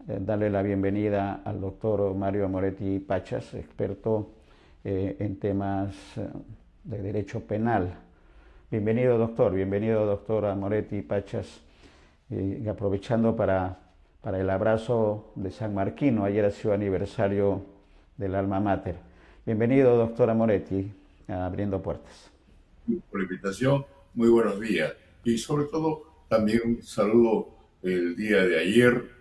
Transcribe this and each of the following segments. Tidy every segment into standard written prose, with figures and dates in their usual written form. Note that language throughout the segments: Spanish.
darle la bienvenida al doctor Mario Moretti Pachas, experto en temas de derecho penal. Bienvenido doctor Moretti Pachas, y aprovechando para el abrazo de San Marquino. Ayer ha sido aniversario del alma mater. Bienvenido doctor Moretti, abriendo puertas. Por la invitación, muy buenos días. Y sobre todo, también un saludo el día de ayer.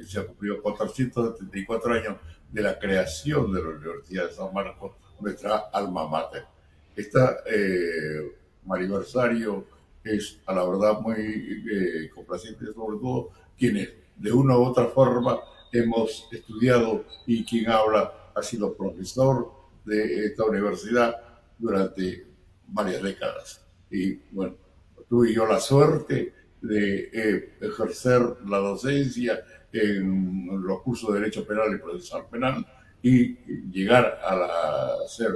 Se ha cumplido 474 años de la creación de la Universidad de San Marcos, nuestra alma mater. Este aniversario es, a la verdad, muy complaciente, sobre todo quienes de una u otra forma hemos estudiado y quien habla ha sido profesor de esta universidad durante varias décadas. Y bueno, tuve yo la suerte de ejercer la docencia en los cursos de Derecho Penal y Procesal Penal y llegar a ser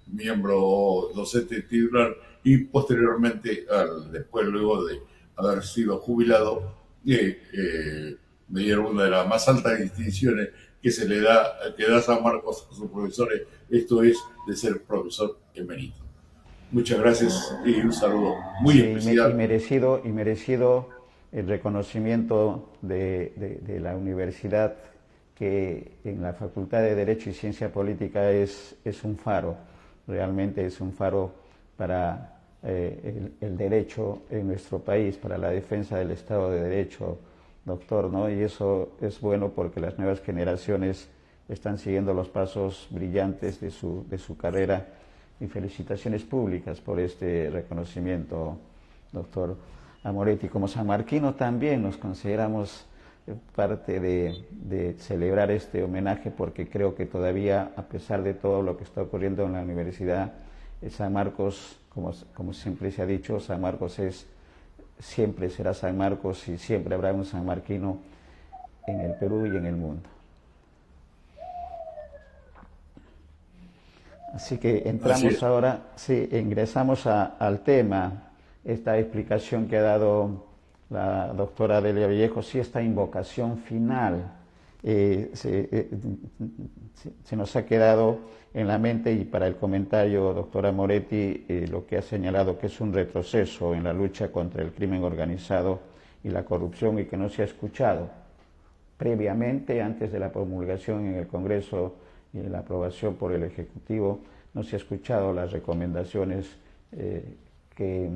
miembro docente titular y posteriormente, después luego de haber sido jubilado, me dieron una de las más altas distinciones que da San Marcos a sus profesores, esto es de ser profesor emérito. Muchas gracias y un saludo muy especial. Y merecido el reconocimiento de la universidad, que en la Facultad de Derecho y Ciencia Política es un faro, realmente es un faro para el derecho en nuestro país, para la defensa del Estado de Derecho, doctor, ¿no? Y eso es bueno porque las nuevas generaciones están siguiendo los pasos brillantes de su carrera. Y felicitaciones públicas por este reconocimiento, doctor Moretti. Como sanmarquino también nos consideramos parte de celebrar este homenaje, porque creo que todavía, a pesar de todo lo que está ocurriendo en la universidad, San Marcos, como siempre se ha dicho, San Marcos siempre será San Marcos y siempre habrá un sanmarquino en el Perú y en el mundo. Así que entramos ahora, sí, ingresamos al tema, esta explicación que ha dado la doctora Delia Vallejo, sí, esta invocación final se nos ha quedado en la mente, y para el comentario, doctora Moretti, lo que ha señalado que es un retroceso en la lucha contra el crimen organizado y la corrupción, y que no se ha escuchado previamente, antes de la promulgación en el Congreso y la aprobación por el Ejecutivo, no se ha escuchado las recomendaciones que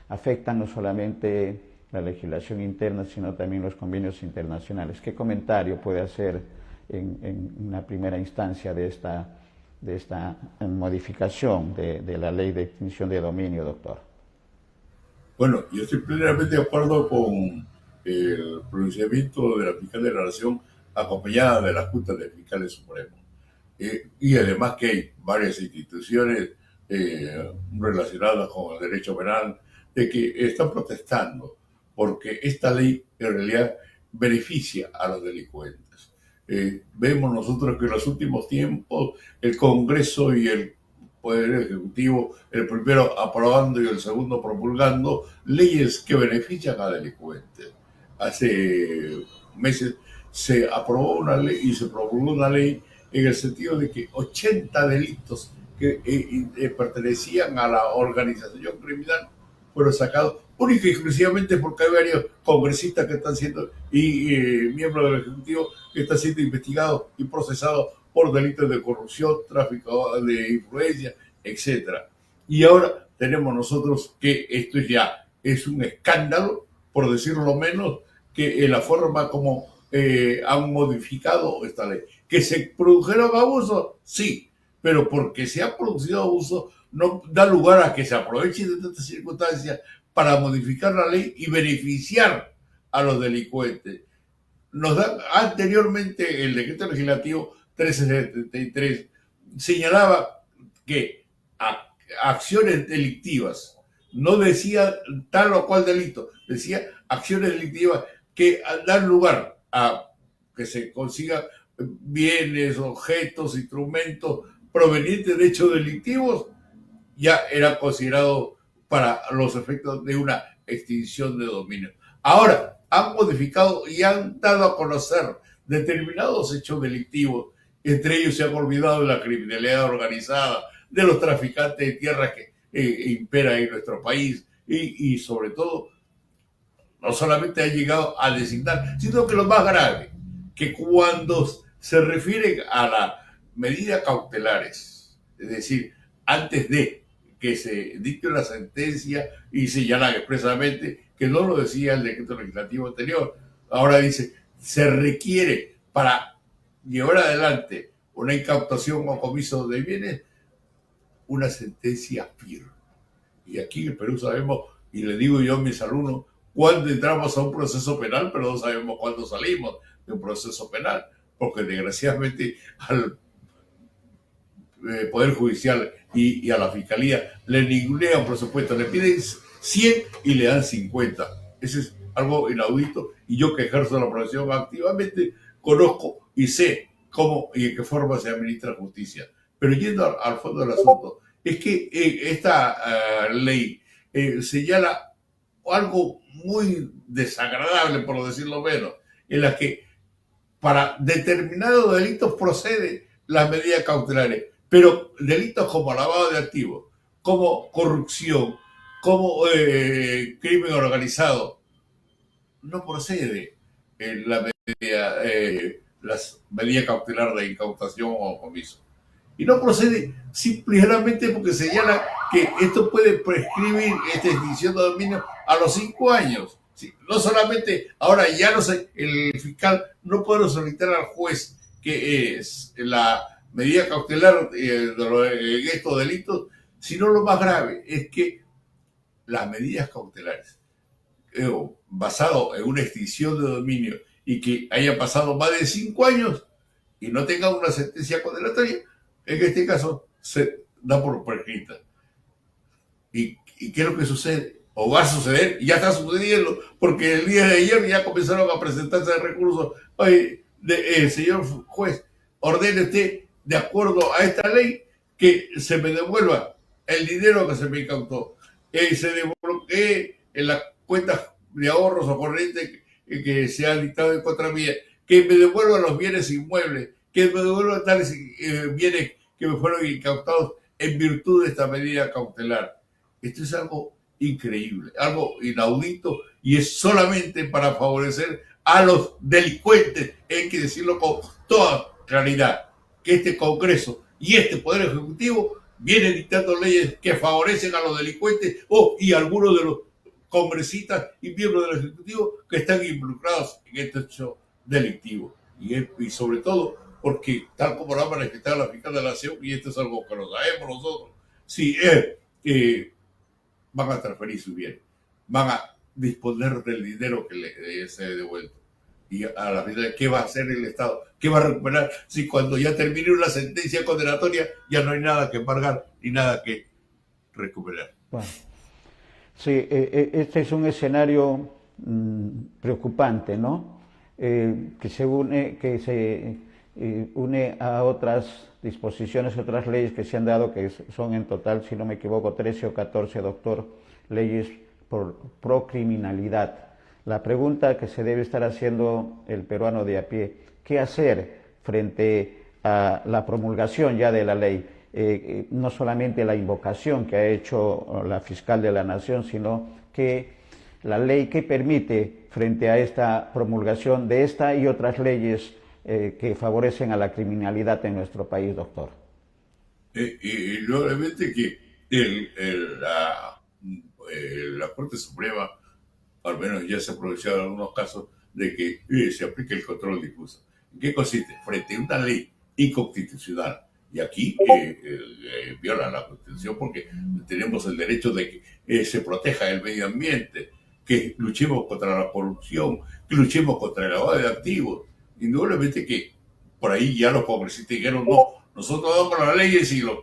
afectan no solamente la legislación interna, sino también los convenios internacionales. ¿Qué comentario puede hacer en una primera instancia de esta modificación de la ley de extinción de dominio, doctor? Bueno, yo estoy plenamente de acuerdo con el pronunciamiento de la fiscal de la Nación acompañada de la Junta de Fiscales Supremos. Y además que hay varias instituciones relacionadas con el derecho penal de que están protestando porque esta ley en realidad beneficia a los delincuentes. Vemos nosotros que en los últimos tiempos el Congreso y el Poder Ejecutivo, el primero aprobando y el segundo promulgando leyes que benefician a delincuentes. Hace meses se aprobó una ley y se promulgó una ley en el sentido de que 80 delitos que pertenecían a la organización criminal fueron sacados única y exclusivamente porque hay varios congresistas que están siendo y miembros del Ejecutivo que están siendo investigados y procesados por delitos de corrupción, tráfico de influencia, etc. Y ahora tenemos nosotros que esto ya es un escándalo, por decirlo menos, que la forma como han modificado esta ley. ¿Que se produjeron abusos? Sí, pero porque se ha producido abuso no da lugar a que se aproveche de estas circunstancias para modificar la ley y beneficiar a los delincuentes. Nos da anteriormente el decreto legislativo 1373 señalaba que acciones delictivas, no decía tal o cual delito, decía acciones delictivas que dan lugar a que se consigan bienes, objetos, instrumentos provenientes de hechos delictivos, ya era considerado para los efectos de una extinción de dominio. Ahora, han modificado y han dado a conocer determinados hechos delictivos. Entre ellos se han olvidado de la criminalidad organizada, de los traficantes de tierra que impera en nuestro país y sobre todo no solamente ha llegado a designar, sino que lo más grave, que cuando se refieren a las medidas cautelares, es decir, antes de que se dicte una sentencia y señalan expresamente que no lo decía el decreto legislativo anterior, ahora dice, se requiere para llevar adelante una incautación o comiso de bienes, una sentencia firme. Y aquí en el Perú sabemos, y le digo yo a mis alumnos, cuándo entramos a un proceso penal, pero no sabemos cuándo salimos de un proceso penal, porque desgraciadamente al Poder Judicial y a la Fiscalía le ningunean presupuesto, le piden 100 y le dan 50. Ese es algo inaudito y yo que ejerzo la profesión activamente conozco y sé cómo y en qué forma se administra justicia. Pero yendo al fondo del asunto, es que esta ley señala algo muy desagradable, por decirlo menos, en la que para determinados delitos procede las medidas cautelares, pero delitos como lavado de activos, como corrupción, como crimen organizado, no procede las medidas cautelares de incautación o comiso. Y no procede simplemente porque señala que esto puede prescribir esta extinción de dominio a los 5 años. Sí, no solamente, ahora ya no sé, el fiscal no puede solicitar al juez que es la medida cautelar en estos delitos, sino lo más grave es que las medidas cautelares basado en una extinción de dominio y que haya pasado más de 5 años y no tenga una sentencia condenatoria, en este caso se da por prescrita. ¿Y qué es lo que sucede? O va a suceder, y ya está sucediendo, porque el día de ayer ya comenzaron a presentarse recursos. Oye, señor juez, ordene usted, de acuerdo a esta ley, que se me devuelva el dinero que se me incautó, se desbloquee en las cuentas de ahorros o corrientes que se han dictado en contra mía, que me devuelvan los bienes inmuebles, que me devuelvan tales bienes que me fueron incautados en virtud de esta medida cautelar. Esto es algo increíble, algo inaudito y es solamente para favorecer a los delincuentes. Hay que decirlo con toda claridad, que este Congreso y este Poder Ejecutivo vienen dictando leyes que favorecen a los delincuentes y algunos de los congresistas y miembros del Ejecutivo que están involucrados en este hecho delictivo. Y sobre todo porque, tal como lo ha manifestado la fiscal de la Nación, y esto es algo que lo sabemos nosotros, si van a transferir su bien, van a disponer del dinero que se ha devuelto. Y a la final, ¿qué va a hacer el Estado? ¿Qué va a recuperar si cuando ya termine una sentencia condenatoria ya no hay nada que embargar ni nada que recuperar? Bueno, sí, este es un escenario preocupante, ¿no? Que se une a otras disposiciones, otras leyes que se han dado, que son en total, si no me equivoco, 13 o 14, doctor, leyes por procriminalidad. La pregunta que se debe estar haciendo el peruano de a pie, ¿qué hacer frente a la promulgación ya de la ley? No solamente la invocación que ha hecho la fiscal de la Nación, sino que la ley que permite frente a esta promulgación de esta y otras leyes que favorecen a la criminalidad en nuestro país, doctor. Y nuevamente que la Corte Suprema, al menos ya se ha pronunciado en algunos casos, de que se aplique el control difuso. ¿En qué consiste? Frente a una ley inconstitucional, y aquí viola la Constitución porque tenemos el derecho de que se proteja el medio ambiente, que luchemos contra la corrupción, que luchemos contra el lavado de activos. Indudablemente que por ahí ya los congresistas dijeron, no, nosotros damos las leyes y los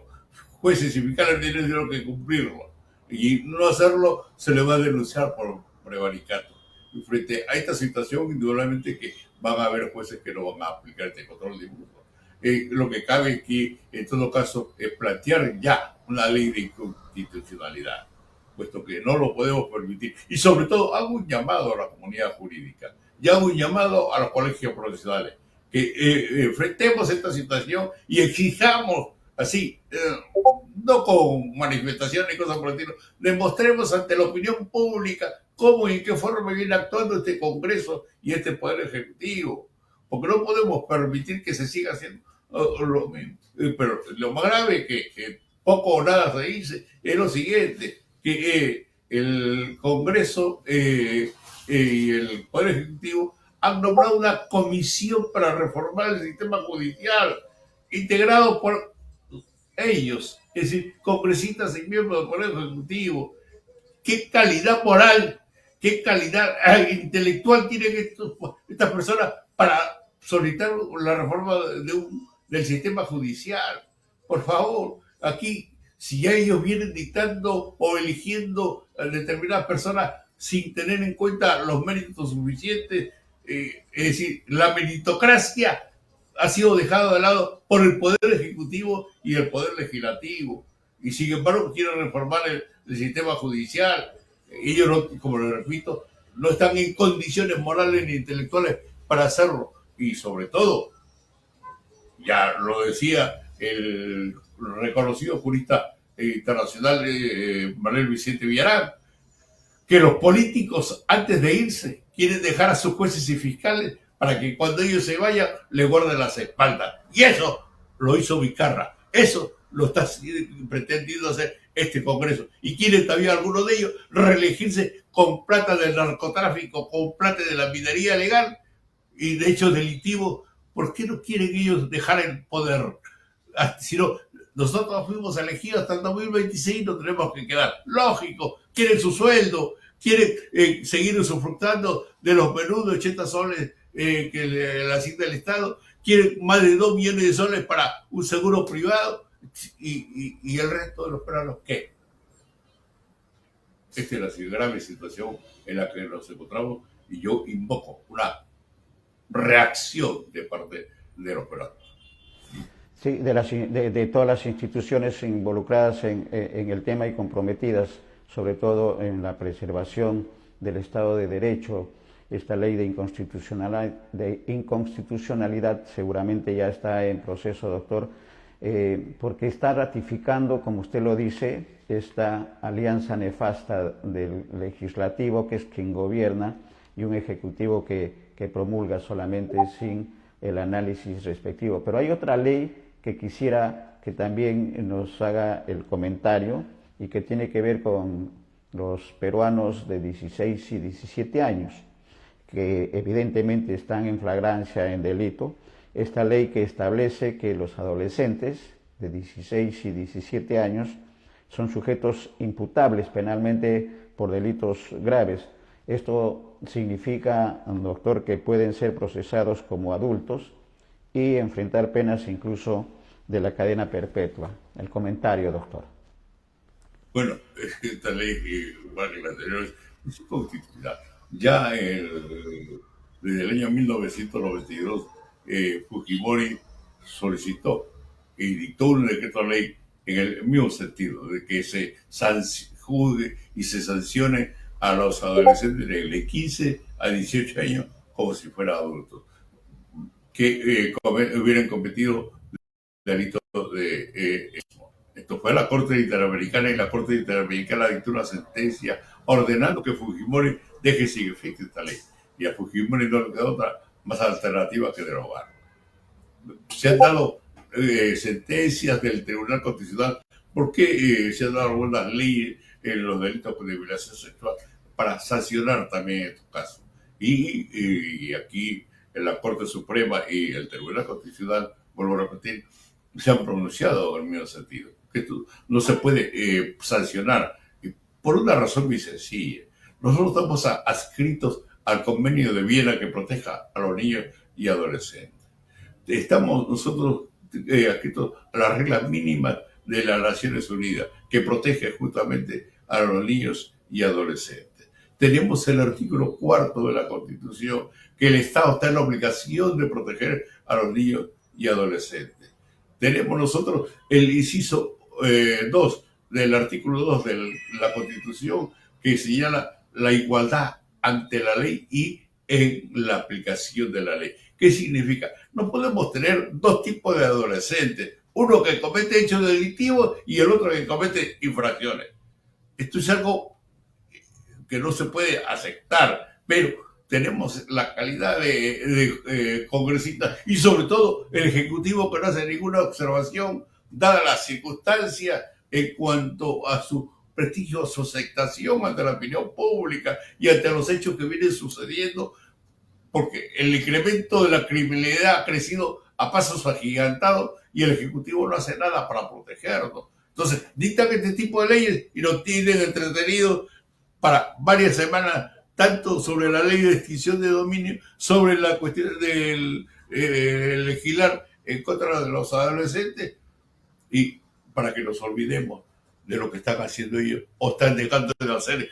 jueces y fiscales tienen que cumplirlo. Y no hacerlo se le va a denunciar por prevaricato. Y frente a esta situación, indudablemente que van a haber jueces que no van a aplicar este control de difuso. Lo que cabe aquí, en todo caso, es plantear ya una ley de inconstitucionalidad. puesto que no lo podemos permitir. Y sobre todo hago un llamado a la comunidad jurídica y hago un llamado a los colegios profesionales, que enfrentemos esta situación y exijamos así, no con manifestaciones y cosas por el estilo, demostremos ante la opinión pública cómo y en qué forma viene actuando este Congreso y este Poder Ejecutivo, porque no podemos permitir que se siga haciendo lo mismo. Pero lo más grave que poco o nada se dice es lo siguiente, que el Congreso y el Poder Ejecutivo han nombrado una comisión para reformar el sistema judicial, integrado por ellos, es decir, congresistas y miembros del Poder Ejecutivo. ¿Qué calidad moral, qué calidad intelectual tienen estas personas para solicitar la reforma del sistema judicial? Por favor, aquí, si ya ellos vienen dictando o eligiendo a determinadas personas sin tener en cuenta los méritos suficientes, es decir, la meritocracia ha sido dejada de lado por el Poder Ejecutivo y el Poder Legislativo. Y sin embargo quieren reformar el sistema judicial. Ellos, no, como lo repito, no están en condiciones morales ni intelectuales para hacerlo. Y sobre todo, ya lo decía el reconocido jurista internacional Manuel Vicente Villarán, que los políticos antes de irse quieren dejar a sus jueces y fiscales para que cuando ellos se vayan les guarden las espaldas. Y eso lo hizo Vizcarra. Eso lo está pretendiendo hacer este Congreso. Y quieren todavía algunos de ellos reelegirse con plata del narcotráfico, con plata de la minería legal y de hechos delictivos. ¿Por qué no quieren ellos dejar el poder? Si no, nosotros fuimos elegidos hasta el 2026 y nos tenemos que quedar. Lógico, quieren su sueldo, quieren seguir usufructando de los menús de 80 soles que le asigna el Estado, quieren más de 2 millones de soles para un seguro privado y el resto de los peruanos, ¿qué? Esta es la grave situación en la que nos encontramos y yo invoco una reacción de parte de los peruanos. Sí, de todas las instituciones involucradas en el tema y comprometidas, sobre todo en la preservación del Estado de Derecho. Esta ley de inconstitucionalidad seguramente ya está en proceso, doctor, porque está ratificando, como usted lo dice, esta alianza nefasta del legislativo, que es quien gobierna, y un ejecutivo que promulga solamente sin el análisis respectivo. Pero hay otra ley que quisiera que también nos haga el comentario y que tiene que ver con los peruanos de 16 y 17 años, que evidentemente están en flagrancia en delito. Esta ley que establece que los adolescentes de 16 y 17 años son sujetos imputables penalmente por delitos graves. Esto significa, doctor, que pueden ser procesados como adultos y enfrentar penas incluso de la cadena perpetua. El comentario, doctor. Bueno, esta ley, igual que la anterior, es constitucional. Ya desde el año 1992, Fujimori solicitó y dictó un decreto de ley en el mismo sentido, de que se juzgue y se sancione a los adolescentes de 15 a 18 años como si fueran adultos, que hubieran cometido delitos de esto fue a la Corte Interamericana y la Corte Interamericana dictó una sentencia ordenando que Fujimori deje sin efecto esta ley. Y a Fujimori no le queda otra más alternativa que derogar. Se han dado sentencias del Tribunal Constitucional. ¿Por qué se han dado algunas leyes en los delitos de violación sexual? Para sancionar también estos casos. Y aquí en la Corte Suprema y el Tribunal Constitucional, vuelvo a repetir, se han pronunciado en el mismo sentido. Que esto no se puede sancionar por una razón muy sencilla. Nosotros estamos adscritos al Convenio de Viena que proteja a los niños y adolescentes. Estamos nosotros adscritos a las reglas mínimas de las Naciones Unidas que protege justamente a los niños y adolescentes. Tenemos el artículo 4 de la Constitución que el Estado está en la obligación de proteger a los niños y adolescentes. Tenemos nosotros el inciso 2 del artículo 2 de la Constitución que señala la igualdad ante la ley y en la aplicación de la ley. ¿Qué significa? No podemos tener dos tipos de adolescentes, uno que comete hechos delictivos y el otro que comete infracciones. Esto es algo que no se puede aceptar, pero tenemos la calidad de congresistas y sobre todo el Ejecutivo que no hace ninguna observación, dadas las circunstancias en cuanto a su prestigio, su aceptación ante la opinión pública y ante los hechos que vienen sucediendo, porque el incremento de la criminalidad ha crecido a pasos agigantados y el Ejecutivo no hace nada para protegernos. Entonces, dictan este tipo de leyes y nos tienen entretenidos para varias semanas, tanto sobre la ley de extinción de dominio, sobre la cuestión del legislar en contra de los adolescentes y para que nos olvidemos de lo que están haciendo ellos o están dejando de hacer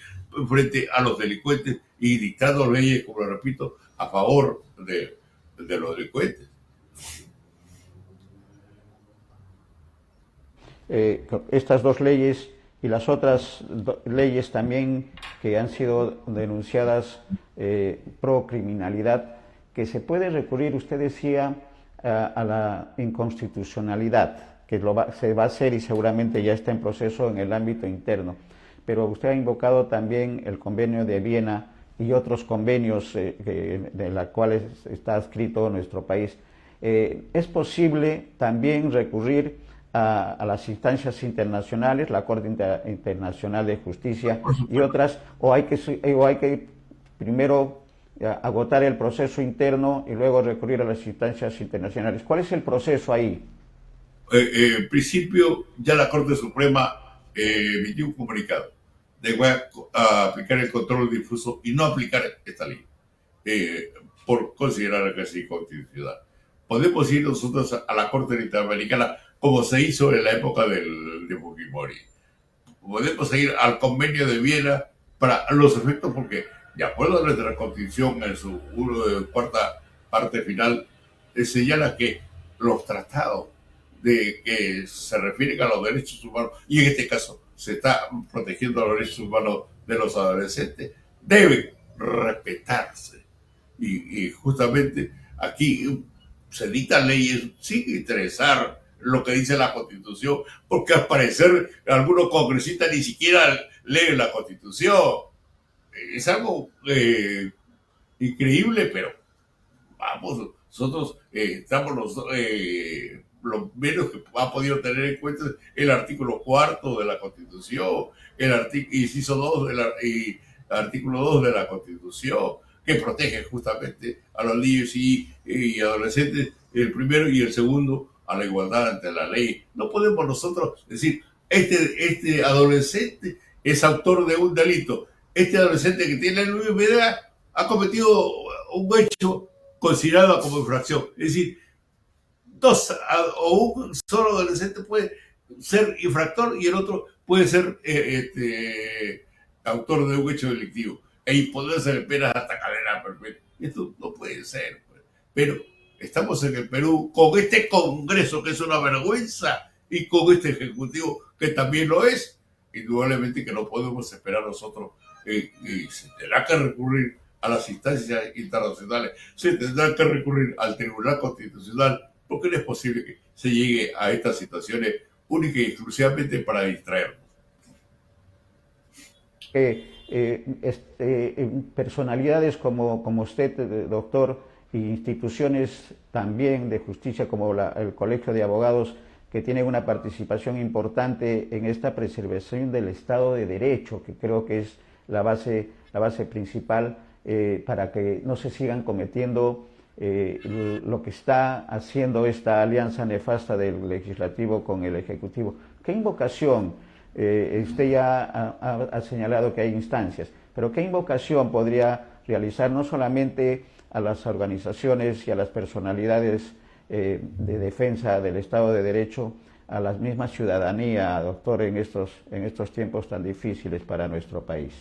frente a los delincuentes y dictando leyes, como lo repito, a favor de los delincuentes. Estas dos leyes y las otras leyes también que han sido denunciadas pro criminalidad, que se puede recurrir, usted decía, a la inconstitucionalidad, que se va a hacer y seguramente ya está en proceso en el ámbito interno. Pero usted ha invocado también el convenio de Viena y otros convenios de los cuales está adscrito nuestro país. ¿Es posible también recurrir a las instancias internacionales, la Corte Internacional de Justicia y otras, o hay que primero agotar el proceso interno y luego recurrir a las instancias internacionales? ¿Cuál es el proceso ahí? En principio, ya la Corte Suprema emitió un comunicado de que va a aplicar el control difuso y no aplicar esta ley, por considerarla casi inconstitucional. Podemos ir nosotros a la Corte Interamericana como se hizo en la época de Fujimori. Podemos ir al convenio de Viena para los efectos, porque de acuerdo a nuestra Constitución, en su cuarta parte final, señala que los tratados de que se refieren a los derechos humanos, y en este caso se está protegiendo los derechos humanos de los adolescentes, deben respetarse. Y justamente aquí se dictan leyes sin interesar lo que dice la Constitución, porque al parecer algunos congresistas ni siquiera leen la Constitución. Es algo increíble, pero vamos, nosotros estamos lo menos que ha podido tener en cuenta el artículo 4 de la Constitución, el inciso 2 y artículo 2 de la Constitución, que protege justamente a los niños y adolescentes, el primero y el segundo, a la igualdad ante la ley. No podemos nosotros decir, este adolescente es autor de un delito, este adolescente que tiene la misma edad ha cometido un hecho considerado como infracción. Es decir, dos o un solo adolescente puede ser infractor y el otro puede ser autor de un hecho delictivo e imponerse penas hasta cadena perpetua. Esto no puede ser. Pero estamos en el Perú con este Congreso que es una vergüenza y con este Ejecutivo que también lo es. Indudablemente que no podemos esperar nosotros y se tendrá que recurrir a las instancias internacionales, se tendrá que recurrir al Tribunal Constitucional, porque no es posible que se llegue a estas situaciones únicas y exclusivamente para distraernos. Personalidades como usted, doctor, e instituciones también de justicia como el Colegio de Abogados, que tienen una participación importante en esta preservación del Estado de Derecho, que creo que es la base principal para que no se sigan cometiendo lo que está haciendo esta alianza nefasta del legislativo con el ejecutivo. ¿Qué invocación? Usted ya ha señalado que hay instancias, pero ¿qué invocación podría realizar no solamente a las organizaciones y a las personalidades de defensa del Estado de Derecho, a la misma ciudadanía, doctor, en estos tiempos tan difíciles para nuestro país?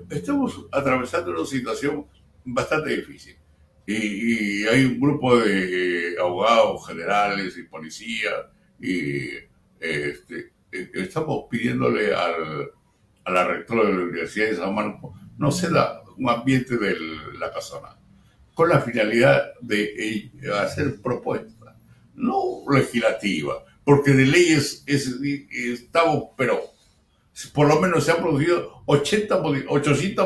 Estamos atravesando una situación bastante difícil y hay un grupo de abogados generales y policías y estamos pidiéndole a la rectora de la Universidad de San Marcos no se da un ambiente de la casona, con la finalidad de hacer propuestas, no legislativas, porque de leyes estamos, pero por lo menos se han producido 800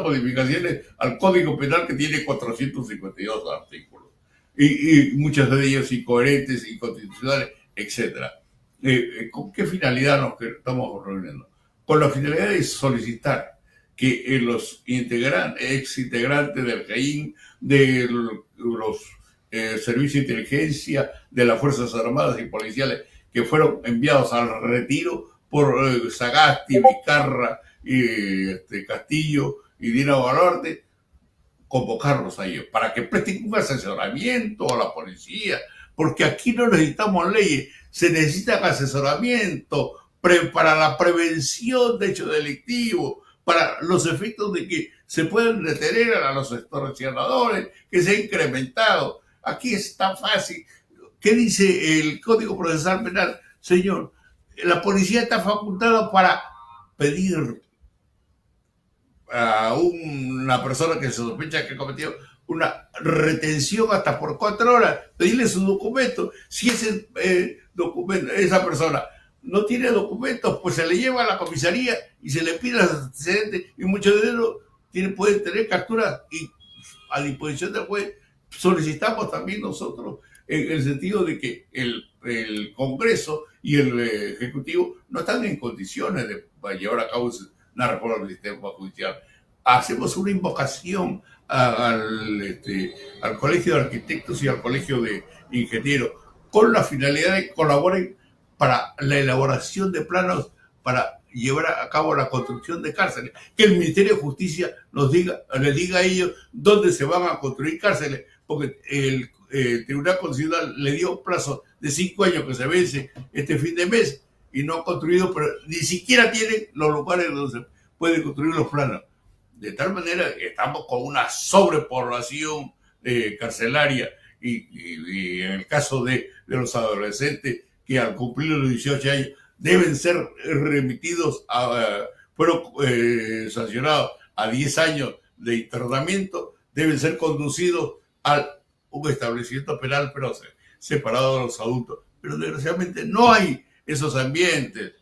modificaciones al Código Penal, que tiene 452 artículos, y muchas de ellas incoherentes, inconstitucionales, etc. ¿Con qué finalidad nos estamos reuniendo? Con la finalidad de solicitar que los ex integrantes del GEIN, de los servicios de inteligencia, de las Fuerzas Armadas y Policiales que fueron enviados al retiro por Sagasti, Vizcarra, Castillo y Dina Boluarte, convocarlos a ellos para que presten un asesoramiento a la policía, porque aquí no necesitamos leyes, se necesita asesoramiento para la prevención de hechos delictivos, para los efectos de que se pueden detener a los extorsionadores, que se ha incrementado. Aquí es tan fácil. ¿Qué dice el Código Procesal Penal? Señor, la policía está facultada para pedir a una persona que se sospecha que cometió una retención hasta por 4 horas, pedirle su documento. Si ese documento, esa persona no tiene documentos, pues se le lleva a la comisaría y se le pide los antecedentes, y muchos de ellos pueden tener captura y a disposición del juez. Solicitamos también nosotros en el sentido de que el Congreso y el Ejecutivo no están en condiciones de llevar a cabo una reforma del sistema judicial. Hacemos una invocación al Colegio de Arquitectos y al Colegio de Ingenieros con la finalidad de que colaboren para la elaboración de planos para llevar a cabo la construcción de cárceles, que el Ministerio de Justicia les diga a ellos dónde se van a construir cárceles, porque el Tribunal Constitucional le dio un plazo de 5 años que se vence este fin de mes y no han construido, pero ni siquiera tienen los lugares donde se pueden construir los planos. De tal manera que estamos con una sobrepoblación carcelaria y en el caso de los adolescentes que al cumplir los 18 años deben ser remitidos fueron sancionados a 10 años de internamiento, deben ser conducidos a un establecimiento penal, pero separado de los adultos. Pero desgraciadamente no hay esos ambientes,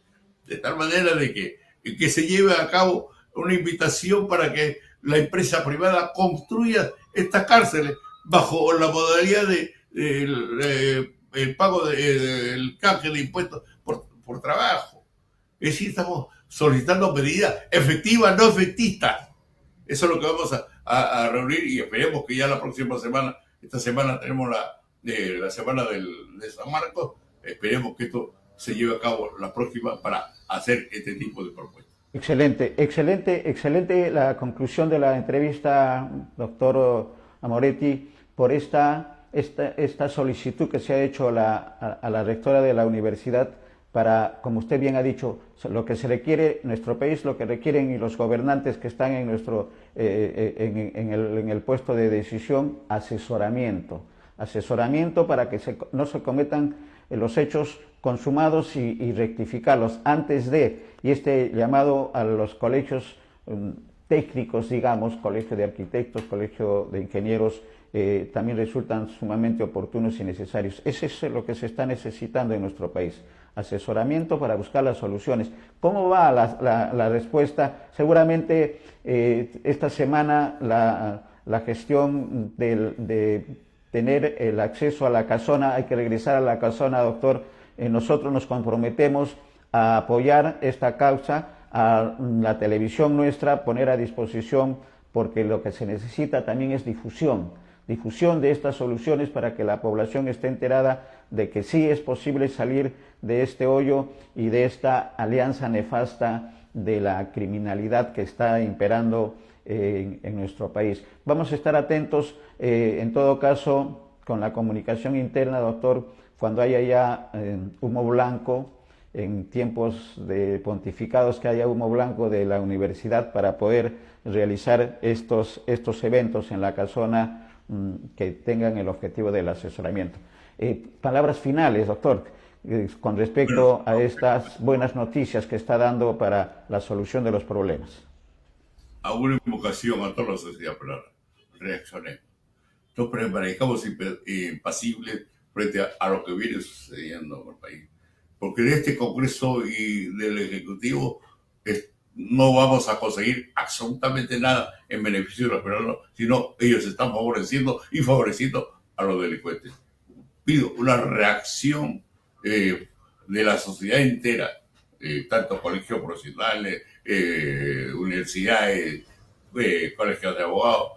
de tal manera de que se lleve a cabo una invitación para que la empresa privada construya estas cárceles bajo la modalidad el pago del canje de impuestos por trabajo. Es decir, estamos solicitando medidas efectivas, no efectistas. Eso es lo que vamos a reunir, y esperemos que ya la próxima semana, esta semana tenemos la semana de San Marcos, esperemos que esto se lleve a cabo la próxima para hacer este tipo de propuestas. Excelente la conclusión de la entrevista, doctor Amoretti, por esta solicitud que se ha hecho a la rectora de la universidad para, como usted bien ha dicho, lo que se requiere en nuestro país, lo que requieren y los gobernantes que están en el puesto de decisión, asesoramiento para que no se cometan los hechos consumados y rectificarlos antes de, y este llamado a los colegios técnicos, digamos, colegio de arquitectos, colegio de ingenieros, también resultan sumamente oportunos y necesarios. Eso es lo que se está necesitando en nuestro país, asesoramiento para buscar las soluciones. ¿Cómo va la respuesta? Seguramente esta semana la gestión de tener el acceso a la casona, hay que regresar a la casona, doctor. Nosotros nos comprometemos a apoyar esta causa, a la televisión nuestra, poner a disposición, porque lo que se necesita también es difusión de estas soluciones para que la población esté enterada de que sí es posible salir de este hoyo y de esta alianza nefasta de la criminalidad que está imperando en nuestro país. Vamos a estar atentos, en todo caso, con la comunicación interna, doctor, cuando haya ya humo blanco, en tiempos de pontificados, que haya humo blanco de la universidad para poder realizar estos eventos en la casona que tengan el objetivo del asesoramiento. Palabras finales, doctor. con respecto a estas buenas noticias que está dando para la solución de los problemas. Hago una invocación a toda la sociedad peruana. Reaccionemos. No permanezcamos impasibles frente a lo que viene sucediendo en el país. Porque de este Congreso y del Ejecutivo no vamos a conseguir absolutamente nada en beneficio de los peruanos, sino ellos están favoreciendo a los delincuentes. Pido una reacción de la sociedad entera, tanto colegios profesionales, universidades, colegios de abogados,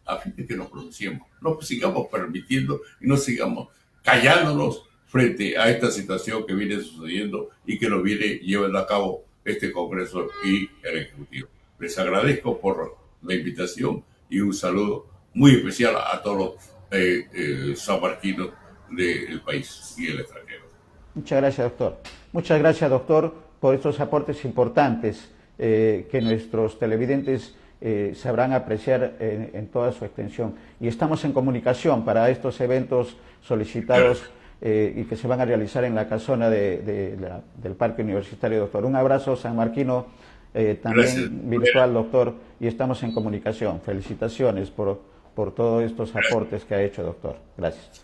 a fin de que nos pronunciemos, no sigamos permitiendo y no sigamos callándonos frente a esta situación que viene sucediendo y que nos viene llevando a cabo este Congreso y el Ejecutivo. Les agradezco por la invitación y un saludo muy especial a todos los sanmarquinos del país y el extranjero. Muchas gracias, doctor. Muchas gracias, doctor, por estos aportes importantes que nuestros televidentes sabrán apreciar en toda su extensión. Y estamos en comunicación para estos eventos solicitados y que se van a realizar en la casona del Parque Universitario, doctor. Un abrazo sanmarquino, también Gracias. virtual, doctor, y estamos en comunicación. Felicitaciones por todos estos aportes que ha hecho, doctor. Gracias.